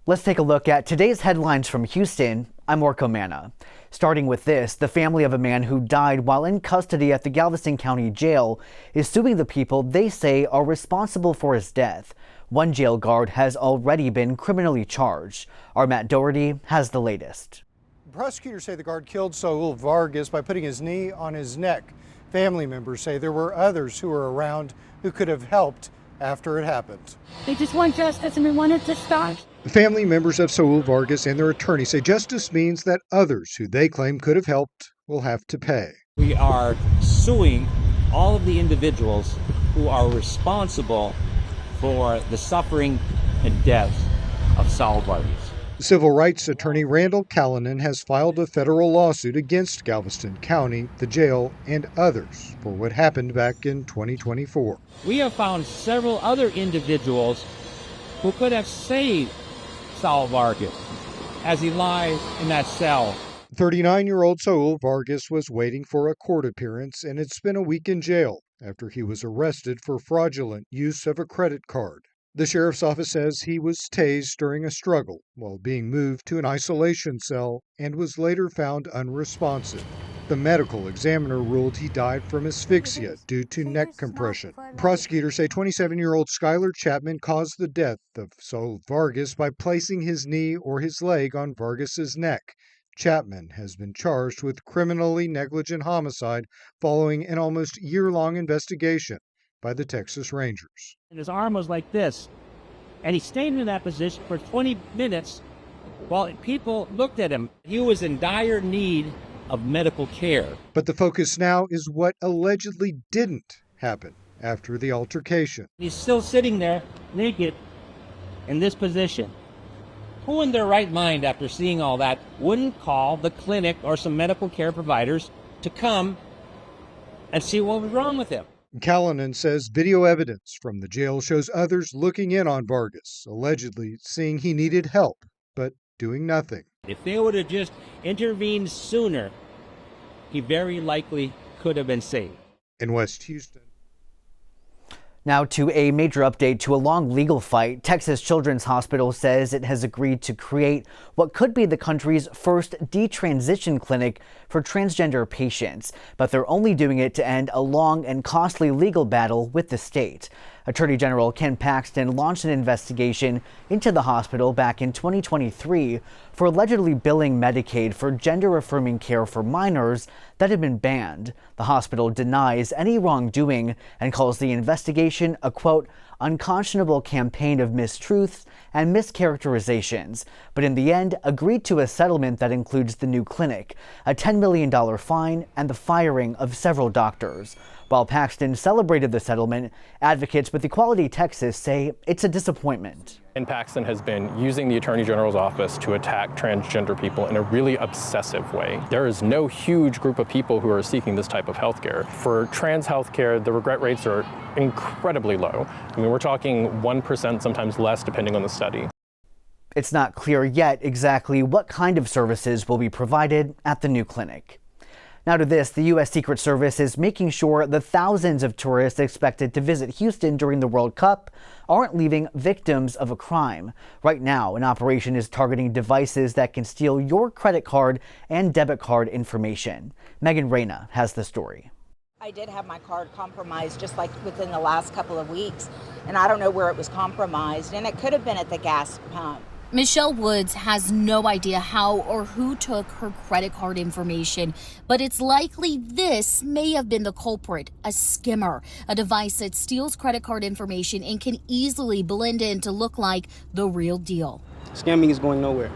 Let's take a look at today's headlines from Houston. I'm Orko Manna. Starting with this, the family of a man who died while in custody at the Galveston County Jail is suing the people they say are responsible for his death. One jail guard has already been criminally charged. Our Matt Doherty has the latest. Prosecutors say the guard killed Saul Vargas by putting his knee on his neck. Family members say there were others who were around who could have helped after it happened. They just want justice and we want it to start. Family members of Saul Vargas and their attorney say justice means that others who they claim could have helped will have to pay. We are suing all of the individuals who are responsible for the suffering and death of Saul Vargas. Civil rights attorney Randall Callanan has filed a federal lawsuit against Galveston County, the jail, and others for what happened back in 2024. We have found several other individuals who could have saved Saul Vargas as he lies in that cell. 39-year-old Saul Vargas was waiting for a court appearance and had spent a week in jail after he was arrested for fraudulent use of a credit card. The sheriff's office says he was tased during a struggle while being moved to an isolation cell and was later found unresponsive. The medical examiner ruled he died from asphyxia due to neck compression. Prosecutors say 27-year-old Skylar Chapman caused the death of Saul Vargas by placing his knee or his leg on Vargas's neck. Chapman has been charged with criminally negligent homicide following an almost year-long investigation by the Texas Rangers. And his arm was like this, and he stayed in that position for 20 minutes while people looked at him. He was in dire need of medical care. But the focus now is what allegedly didn't happen after the altercation. He's still sitting there naked in this position. Who in their right mind, after seeing all that, wouldn't call the clinic or some medical care providers to come and see what was wrong with him? Callanan says video evidence from the jail shows others looking in on Vargas, allegedly seeing he needed help, but doing nothing. If they would have just intervened sooner, he very likely could have been saved. In West Houston. Now to a major update to a long legal fight. Texas Children's Hospital says it has agreed to create what could be the country's first detransition clinic for transgender patients, but they're only doing it to end a long and costly legal battle with the state. Attorney General Ken Paxton launched an investigation into the hospital back in 2023 for allegedly billing Medicaid for gender-affirming care for minors that had been banned. The hospital denies any wrongdoing and calls the investigation a, quote, unconscionable campaign of mistruths and mischaracterizations, but in the end agreed to a settlement that includes the new clinic, a $10 million fine, and the firing of several doctors. While Paxton celebrated the settlement, advocates with Equality Texas say it's a disappointment. And Paxton has been using the Attorney General's office to attack transgender people in a really obsessive way. There is no huge group of people who are seeking this type of health care. For trans health care, the regret rates are incredibly low. I mean, we're talking 1%, sometimes less, depending on the study. It's not clear yet exactly what kind of services will be provided at the new clinic. Now to this, the U.S. Secret Service is making sure the thousands of tourists expected to visit Houston during the World Cup aren't leaving victims of a crime. Right now, an operation is targeting devices that can steal your credit card and debit card information. Megan Reyna has the story. I did have my card compromised just like within the last couple of weeks, and I don't know where it was compromised, and it could have been at the gas pump. Michelle Woods has no idea how or who took her credit card information, but it's likely this may have been the culprit, a skimmer, a device that steals credit card information and can easily blend in to look like the real deal. Scamming is going nowhere,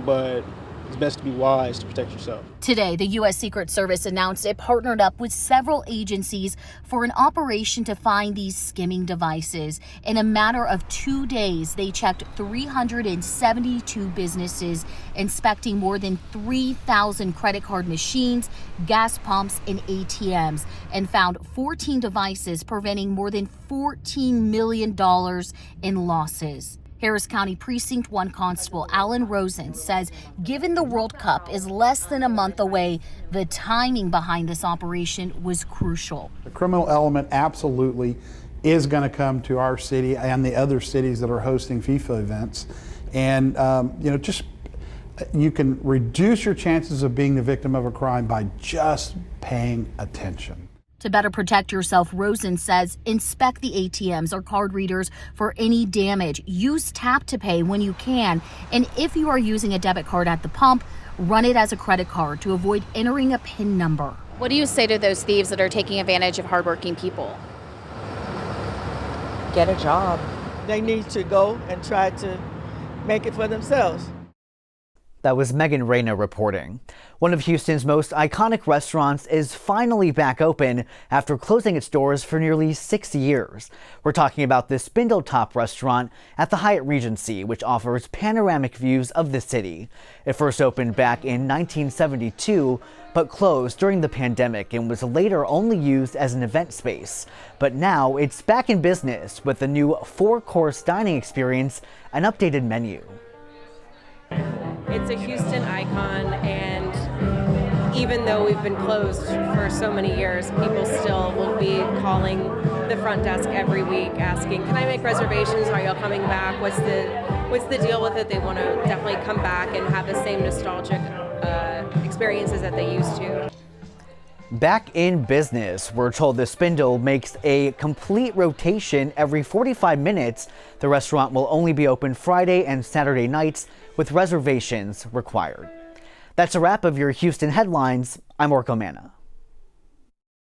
but it's best to be wise to protect yourself. Today, the U.S. Secret Service announced it partnered up with several agencies for an operation to find these skimming devices. In a matter of 2 days, they checked 372 businesses, inspecting more than 3,000 credit card machines, gas pumps, and ATMs, and found 14 devices preventing more than $14 million in losses. Harris County Precinct 1 Constable Alan Rosen says given the World Cup is less than a month away, the timing behind this operation was crucial. The criminal element absolutely is going to come to our city and the other cities that are hosting FIFA events. And just you can reduce your chances of being the victim of a crime by just paying attention. To better protect yourself, Rosen says inspect the ATMs or card readers for any damage. Use tap to pay when you can. And if you are using a debit card at the pump, run it as a credit card to avoid entering a PIN number. What do you say to those thieves that are taking advantage of hardworking people? Get a job. They need to go and try to make it for themselves. That was Megan Reyna reporting. One of Houston's most iconic restaurants is finally back open after closing its doors for nearly 6 years. We're talking about the Spindletop restaurant at the Hyatt Regency, which offers panoramic views of the city. It first opened back in 1972, but closed during the pandemic and was later only used as an event space. But now it's back in business with a new 4-course dining experience and updated menu. It's a Houston icon, and even though we've been closed for so many years, people still will be calling the front desk every week asking, can I make reservations? Are y'all coming back? What's the deal with it? They want to definitely come back and have the same nostalgic experiences that they used to. Back in business, we're told the Spindle makes a complete rotation every 45 minutes. The restaurant will only be open Friday and Saturday nights with reservations required. That's a wrap of your Houston headlines. I'm Orko Manna.